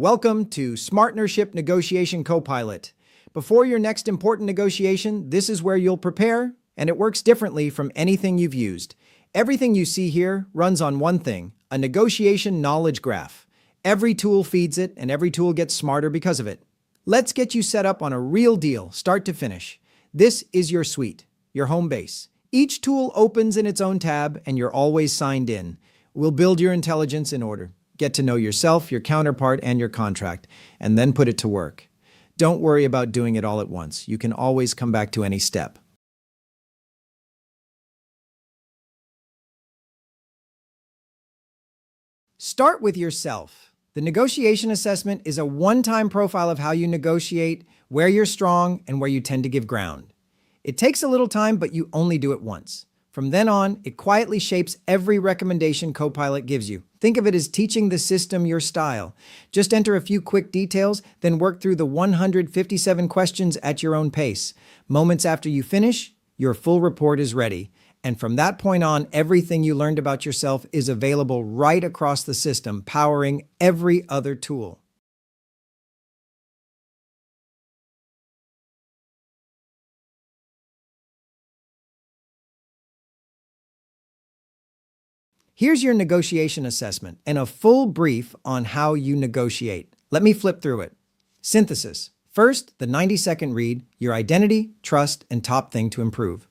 Welcome to SMARTnershipNegotiation CoPilot. Before your next important negotiation, this is where you'll prepare, and it works differently from anything you've used. Everything you see here runs on one thing, a negotiation knowledge graph. Every tool feeds it, and every tool gets smarter because of it. Let's get you set up on a real deal, start to finish. This is your suite, your home base. Each tool opens in its own tab, and you're always signed in. We'll build your intelligence in order. Get to know yourself, your counterpart, and your contract, and then put it to work. Don't worry about doing it all at once. You can always come back to any step. Start with yourself. The negotiation assessment is a one-time profile of how you negotiate, where you're strong, and where you tend to give ground. It takes a little time, but you only do it once. From then on, it quietly shapes every recommendation CoPilot gives you. Think of it as teaching the system your style. Just enter a few quick details, then work through the 157 questions at your own pace. Moments after you finish, your full report is ready. And from that point on, everything you learned about yourself is available right across the system, powering every other tool. Here's your negotiation assessment and a full brief on how you negotiate. Let me flip through it. Synthesis. First, the 90-second read, your identity, trust, and top thing to improve.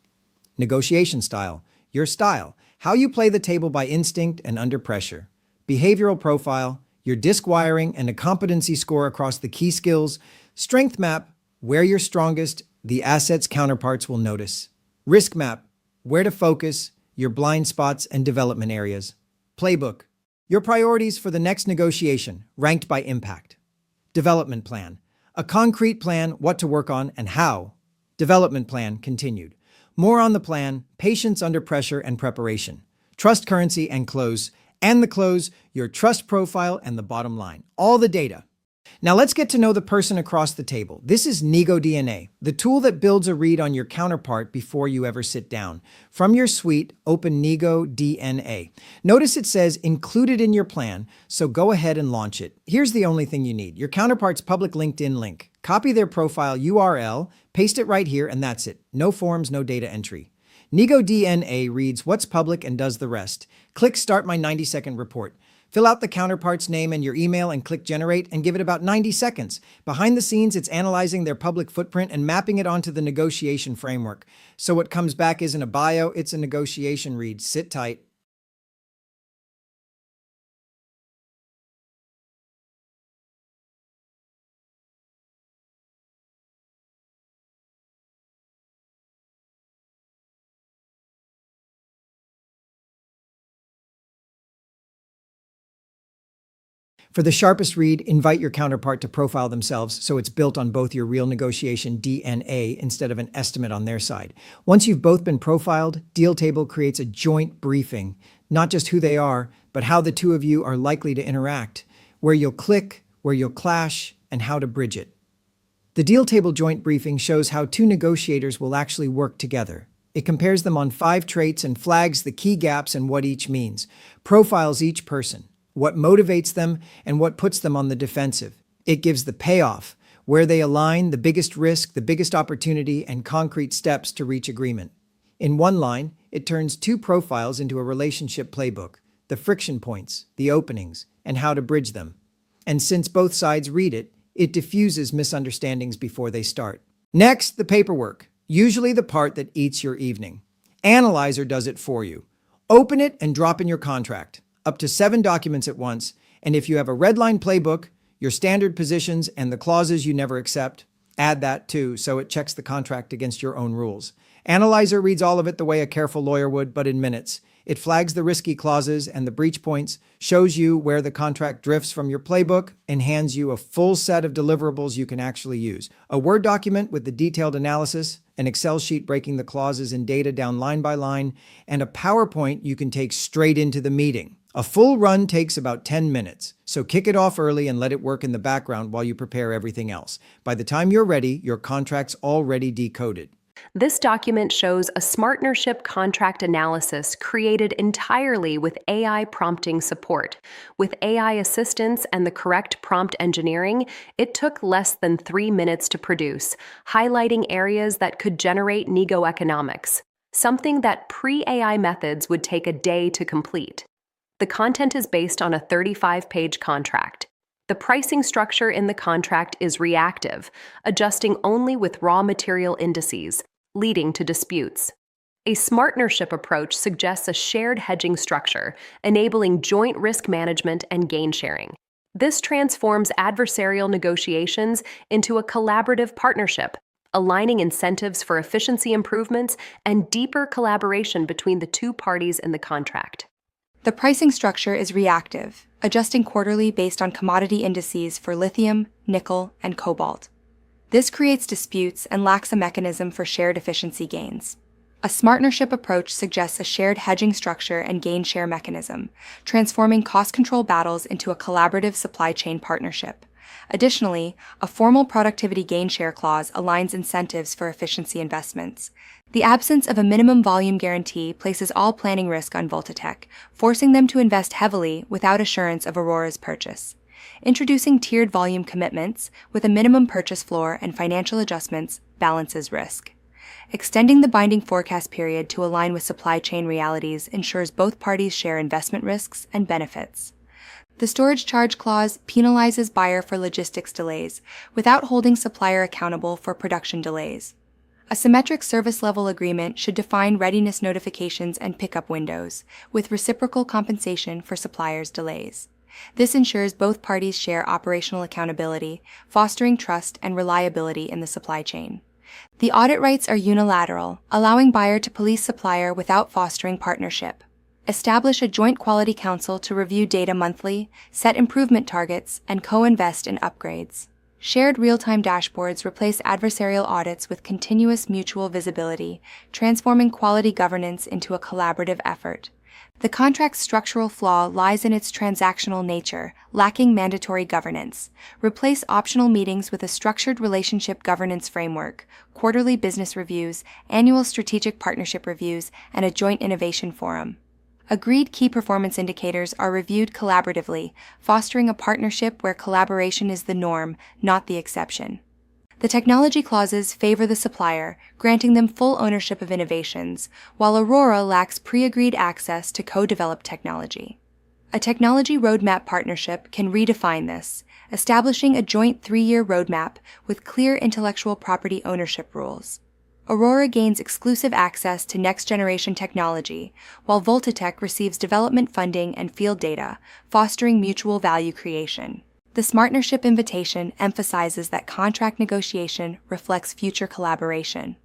Negotiation style. Your style, how you play the table by instinct and under pressure. Behavioral profile, your disc wiring and a competency score across the key skills. Strength map, where you're strongest, the assets counterparts will notice. Risk map, where to focus, your blind spots and development areas. Playbook, your priorities for the next negotiation, ranked by impact. Development plan, a concrete plan, what to work on and how. Development plan continued. More on the plan, patience under pressure and preparation. Trust currency and close. And the close, your trust profile and the bottom line. All the data. Now let's get to know the person across the table. This is NegoDNA, the tool that builds a read on your counterpart before you ever sit down. From your suite, open NegoDNA. Notice it says included in your plan, so go ahead and launch it. Here's the only thing you need, your counterpart's public LinkedIn link. Copy their profile URL, paste it right here, and that's it. No forms, no data entry. NegoDNA reads what's public and does the rest. Click Start My 90-Second Report. Fill out the counterpart's name and your email and click Generate and give it about 90 seconds. Behind the scenes, it's analyzing their public footprint and mapping it onto the negotiation framework. So what comes back isn't a bio, it's a negotiation read. Sit tight. For the sharpest read, invite your counterpart to profile themselves so it's built on both your real negotiation DNA instead of an estimate on their side. Once you've both been profiled, DealTable creates a joint briefing, not just who they are, but how the two of you are likely to interact, where you'll click, where you'll clash, and how to bridge it. The DealTable joint briefing shows how two negotiators will actually work together. It compares them on 5 traits and flags the key gaps and what each means, profiles each person, what motivates them, and what puts them on the defensive. It gives the payoff, where they align, the biggest risk, the biggest opportunity, and concrete steps to reach agreement. In one line, it turns 2 profiles into a relationship playbook, the friction points, the openings, and how to bridge them. And since both sides read it, it diffuses misunderstandings before they start. Next, the paperwork, usually the part that eats your evening. Analyzer does it for you. Open it and drop in your contract. Up to 7 documents at once, and if you have a redline playbook, your standard positions and the clauses you never accept, add that too, so it checks the contract against your own rules. Analyzer reads all of it the way a careful lawyer would, but in minutes. It flags the risky clauses and the breach points, shows you where the contract drifts from your playbook, and hands you a full set of deliverables you can actually use. A Word document with the detailed analysis, an Excel sheet breaking the clauses and data down line by line, and a PowerPoint you can take straight into the meeting. A full run takes about 10 minutes, so kick it off early and let it work in the background while you prepare everything else. By the time you're ready, your contract's already decoded. This document shows a SMARTnership contract analysis created entirely with AI prompting support. With AI assistance and the correct prompt engineering, it took less than 3 minutes to produce, highlighting areas that could generate nego economics, something that pre-AI methods would take a day to complete. The content is based on a 35-page contract. The pricing structure in the contract is reactive, adjusting only with raw material indices, leading to disputes. A SMARTnership approach suggests a shared hedging structure, enabling joint risk management and gain sharing. This transforms adversarial negotiations into a collaborative partnership, aligning incentives for efficiency improvements and deeper collaboration between the two parties in the contract. The pricing structure is reactive, adjusting quarterly based on commodity indices for lithium, nickel, and cobalt. This creates disputes and lacks a mechanism for shared efficiency gains. A SMARTnership approach suggests a shared hedging structure and gain share mechanism, transforming cost control battles into a collaborative supply chain partnership. Additionally, a formal productivity gain share clause aligns incentives for efficiency investments. The absence of a minimum volume guarantee places all planning risk on Voltatech, forcing them to invest heavily without assurance of Aurora's purchase. Introducing tiered volume commitments with a minimum purchase floor and financial adjustments balances risk. Extending the binding forecast period to align with supply chain realities ensures both parties share investment risks and benefits. The storage charge clause penalizes buyer for logistics delays without holding supplier accountable for production delays. A symmetric service level agreement should define readiness notifications and pickup windows, with reciprocal compensation for suppliers' delays. This ensures both parties share operational accountability, fostering trust and reliability in the supply chain. The audit rights are unilateral, allowing buyer to police supplier without fostering partnership. Establish a joint quality council to review data monthly, set improvement targets, and co-invest in upgrades. Shared real-time dashboards replace adversarial audits with continuous mutual visibility, transforming quality governance into a collaborative effort. The contract's structural flaw lies in its transactional nature, lacking mandatory governance. Replace optional meetings with a structured relationship governance framework, quarterly business reviews, annual strategic partnership reviews, and a joint innovation forum. Agreed key performance indicators are reviewed collaboratively, fostering a partnership where collaboration is the norm, not the exception. The technology clauses favor the supplier, granting them full ownership of innovations, while Aurora lacks pre-agreed access to co-developed technology. A technology roadmap partnership can redefine this, establishing a joint 3-year roadmap with clear intellectual property ownership rules. Aurora gains exclusive access to next-generation technology, while Voltatech receives development funding and field data, fostering mutual value creation. The SMARTnership invitation emphasizes that contract negotiation reflects future collaboration.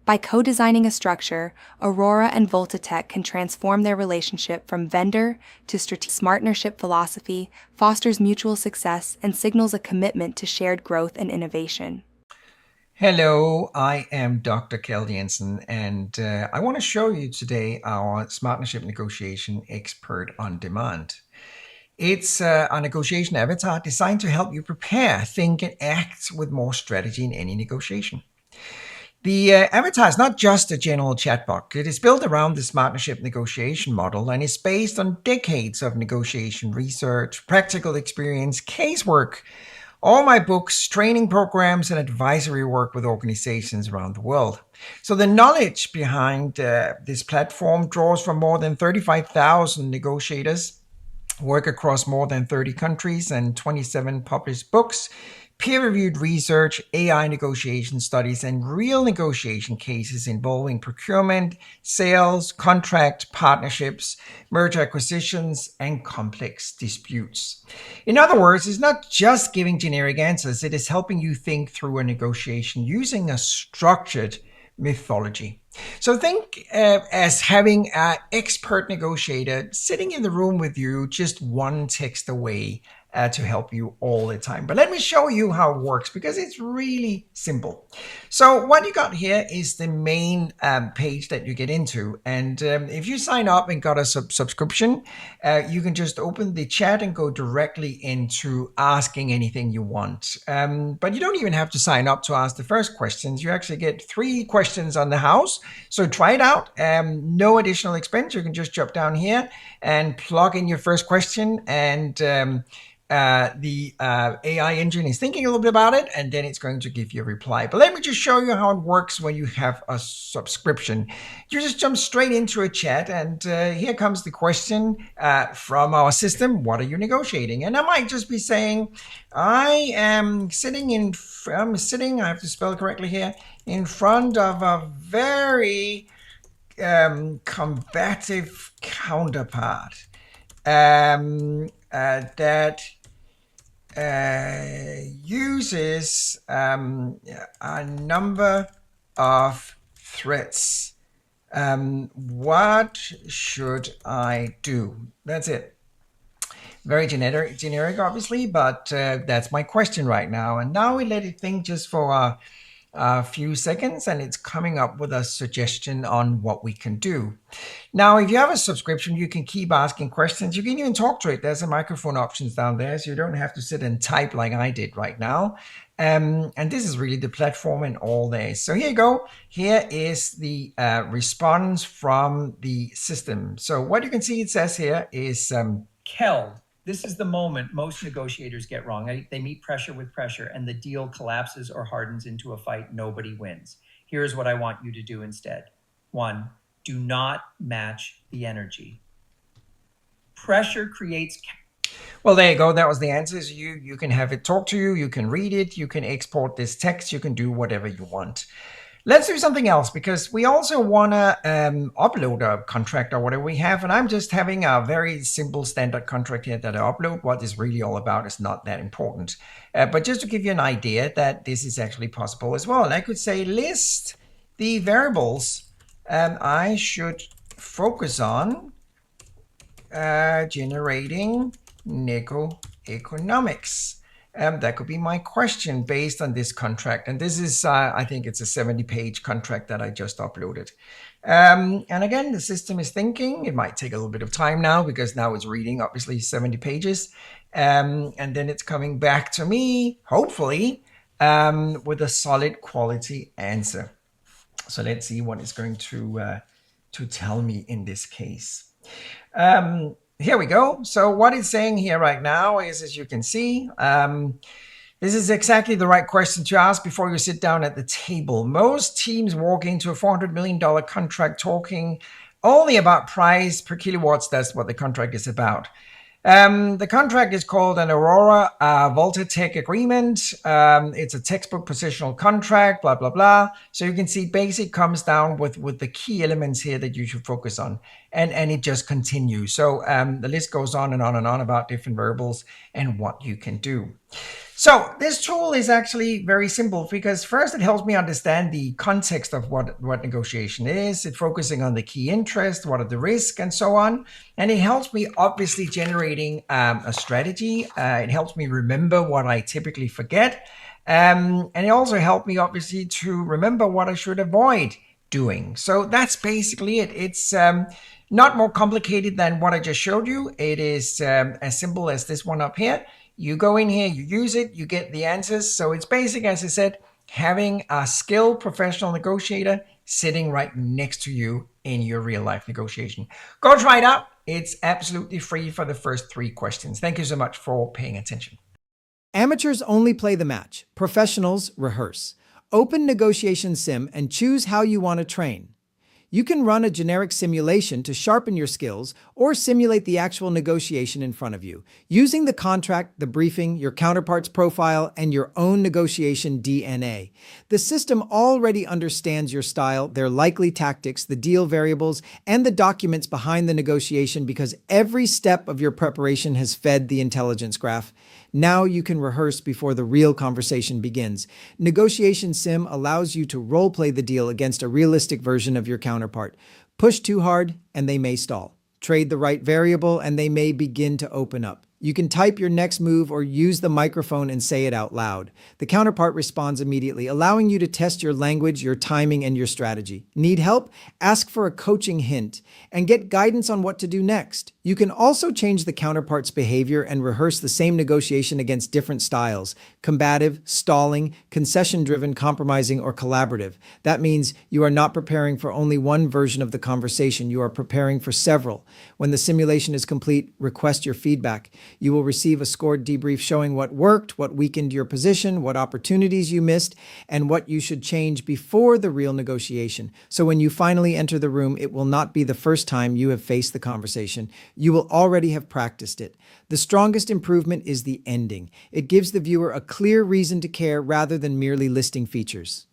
By co-designing a structure, Aurora and Voltatech can transform their relationship from vendor to strategic. SMARTnership philosophy fosters mutual success and signals a commitment to shared growth and innovation. Hello, I am Dr. Keld Jensen, and I want to show you today our SMARTnership Negotiation Expert on Demand. It's a negotiation avatar designed to help you prepare, think, and act with more strategy in any negotiation. The avatar is not just a general chatbot. It is built around the SMARTnership negotiation model and is based on decades of negotiation research, practical experience, casework, all my books, training programs, and advisory work with organizations around the world. So the knowledge behind this platform draws from more than 35,000 negotiators, work across more than 30 countries and 27 published books, peer-reviewed research, AI negotiation studies, and real negotiation cases involving procurement, sales, contract, partnerships, merger acquisitions, and complex disputes. In other words, it's not just giving generic answers, it is helping you think through a negotiation using a structured methodology. So think as having an expert negotiator sitting in the room with you, just one text away to help you all the time. But let me show you how it works because it's really simple. So what you got here is the main page that you get into. And if you sign up and got a subscription, you can just open the chat and go directly into asking anything you want. But you don't even have to sign up to ask the first questions. You actually get 3 questions on the house. So try it out. No additional expense. You can just jump down here and plug in your first question, and the AI engine is thinking a little bit about it, and then it's going to give you a reply. But let me just show you how it works when you have a subscription. You just jump straight into a chat, and here comes the question from our system. What are you negotiating? And I might just be saying, I am sitting, I have to spell it correctly here, in front of a very combative counterpart that uses a number of threats. What should I do? That's it. Very generic, obviously, but that's my question right now. And now we let it think just for a few seconds, and it's coming up with a suggestion on what we can do. Now, if you have a subscription, you can keep asking questions. You can even talk to it. There's a microphone options down there, so you don't have to sit and type like I did right now. And this is really the platform and all there. So here you go. Here is the response from the system. So what you can see it says here is Keld, this is the moment most negotiators get wrong. They meet pressure with pressure and the deal collapses or hardens into a fight. Nobody wins. Here's what I want you to do instead. 1, do not match the energy. Pressure creates... Well, there you go. That was the answers. You can have it talk to you. You can read it. You can export this text. You can do whatever you want. Let's do something else, because we also want to upload a contract or whatever we have. And I'm just having a very simple standard contract here that I upload. What it's really all about is not that important. But just to give you an idea that this is actually possible as well. And I could say list the variables I should focus on generating nego economics. That could be my question based on this contract. And this is, I think it's a 70-page contract that I just uploaded. And again, the system is thinking. It might take a little bit of time now because now it's reading, obviously, 70 pages. And then it's coming back to me, hopefully, with a solid quality answer. So let's see what it's going to tell me in this case. Here we go. So what it's saying here right now is, as you can see, this is exactly the right question to ask before you sit down at the table. Most teams walk into a $400 million contract talking only about price per kilowatts. That's what the contract is about. The contract is called an Aurora Voltatech agreement. It's a textbook positional contract, blah, blah, blah. So you can see basic comes down with the key elements here that you should focus on. And it just continues. So the list goes on and on and on about different variables and what you can do. So this tool is actually very simple because first it helps me understand the context of what negotiation is. It's focusing on the key interest, what are the risks, and so on. And it helps me obviously generating a strategy. It helps me remember what I typically forget. And it also helped me obviously to remember what I should avoid doing. So that's basically it. It's not more complicated than what I just showed you. It is as simple as this one up here. You go in here, you use it, you get the answers. So it's basic, as I said, having a skilled professional negotiator sitting right next to you in your real life negotiation. Go try it out. It's absolutely free for the first 3 questions. Thank you so much for paying attention. Amateurs only play the match. Professionals rehearse. Open NegotiationSIM and choose how you want to train. You can run a generic simulation to sharpen your skills or simulate the actual negotiation in front of you, using the contract, the briefing, your counterpart's profile, and your own negotiation DNA. The system already understands your style, their likely tactics, the deal variables, and the documents behind the negotiation because every step of your preparation has fed the intelligence graph. Now you can rehearse before the real conversation begins. NegotiationSIM allows you to role-play the deal against a realistic version of your counterpart. Push too hard, and they may stall. Trade the right variable, and they may begin to open up. You can type your next move or use the microphone and say it out loud. The counterpart responds immediately, allowing you to test your language, your timing, and your strategy. Need help? Ask for a coaching hint and get guidance on what to do next. You can also change the counterpart's behavior and rehearse the same negotiation against different styles: combative, stalling, concession-driven, compromising, or collaborative. That means you are not preparing for only one version of the conversation. You are preparing for several. When the simulation is complete, request your feedback. You will receive a scored debrief showing what worked, what weakened your position, what opportunities you missed, and what you should change before the real negotiation. So when you finally enter the room, it will not be the first time you have faced the conversation. You will already have practiced it. The strongest improvement is the ending. It gives the viewer a clear reason to care rather than merely listing features.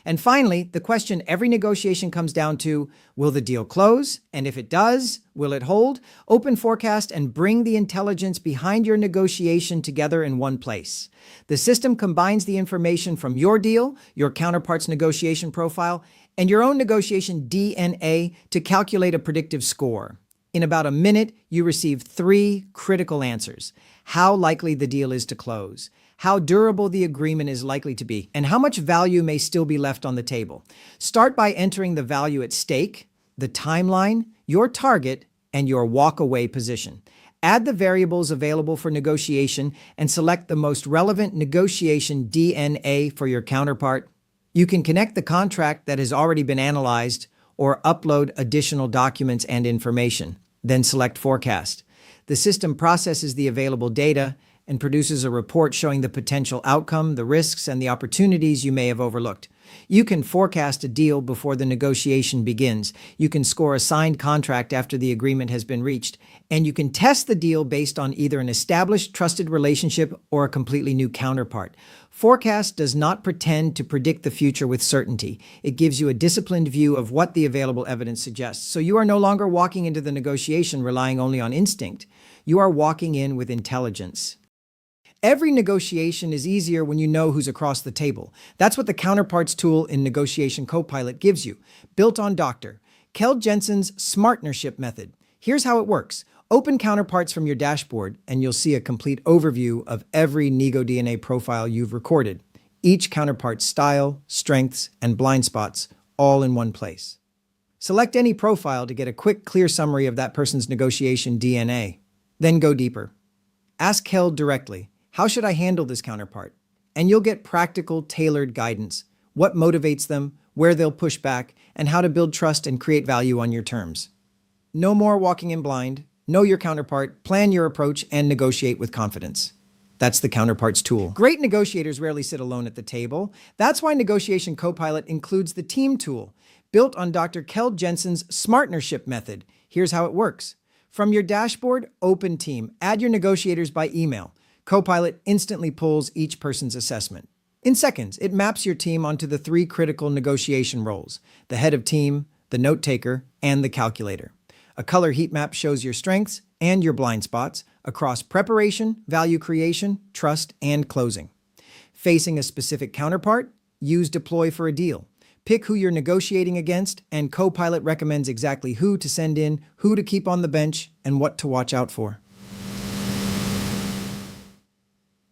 And finally, the question every negotiation comes down to: will the deal close? And if it does, will it hold? Open forecast and bring the intelligence behind your negotiation together in one place. The system combines the information from your deal, your counterpart's negotiation profile, and your own negotiation DNA to calculate a predictive score. In about a minute, you receive 3 critical answers: how likely the deal is to close, how durable the agreement is likely to be, and how much value may still be left on the table. Start by entering the value at stake, the timeline, your target, and your walk-away position. Add the variables available for negotiation and select the most relevant negotiation DNA for your counterpart. You can connect the contract that has already been analyzed or upload additional documents and information. Then select Forecast. The system processes the available data and produces a report showing the potential outcome, the risks, and the opportunities you may have overlooked. You can forecast a deal before the negotiation begins. You can score a signed contract after the agreement has been reached. And you can test the deal based on either an established, trusted relationship or a completely new counterpart. Forecast does not pretend to predict the future with certainty. It gives you a disciplined view of what the available evidence suggests. So you are no longer walking into the negotiation relying only on instinct. You are walking in with intelligence. Every negotiation is easier when you know who's across the table. That's what the counterparts tool in Negotiation CoPilot gives you, built on Dr. Keld Jensen's SMARTnership method. Here's how it works. Open counterparts from your dashboard, and you'll see a complete overview of every NegoDNA profile you've recorded. Each counterpart's style, strengths, and blind spots, all in one place. Select any profile to get a quick, clear summary of that person's negotiation DNA. Then go deeper. Ask Keld directly, how should I handle this counterpart? And you'll get practical, tailored guidance, what motivates them, where they'll push back, and how to build trust and create value on your terms. No more walking in blind. Know your counterpart, plan your approach, and negotiate with confidence. That's the counterparts tool. Great negotiators rarely sit alone at the table. That's why Negotiation CoPilot includes the team tool, built on Dr. Keld Jensen's SMARTnership method. Here's how it works. From your dashboard, open team, add your negotiators by email. CoPilot instantly pulls each person's assessment. In seconds, it maps your team onto the 3 critical negotiation roles: the head of team, the note taker, and the calculator. A color heat map shows your strengths and your blind spots across preparation, value creation, trust, and closing. Facing a specific counterpart, use Deploy for a deal. Pick who you're negotiating against, and CoPilot recommends exactly who to send in, who to keep on the bench, and what to watch out for.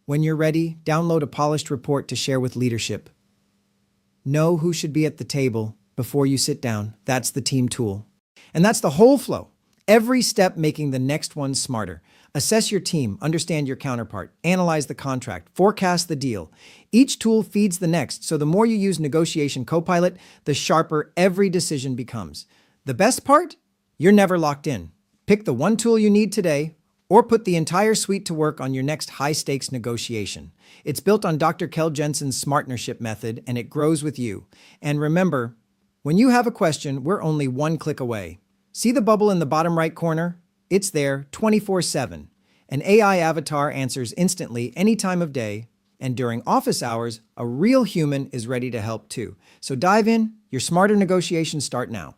When you're ready, download a polished report to share with leadership. Know who should be at the table before you sit down. That's the team tool. And that's the whole flow. Every step making the next one smarter. Assess your team, understand your counterpart, analyze the contract, forecast the deal. Each tool feeds the next, so the more you use Negotiation CoPilot, the sharper every decision becomes. The best part? You're never locked in. Pick the one tool you need today, or put the entire suite to work on your next high-stakes negotiation. It's built on Dr. Keld Jensen's SMARTnership method, and it grows with you. And remember, When you have a question, we're only one click away. See the bubble in the bottom right corner? It's there 24/7. An AI avatar answers instantly any time of day, and during office hours, a real human is ready to help too. So dive in, your smarter negotiations start now.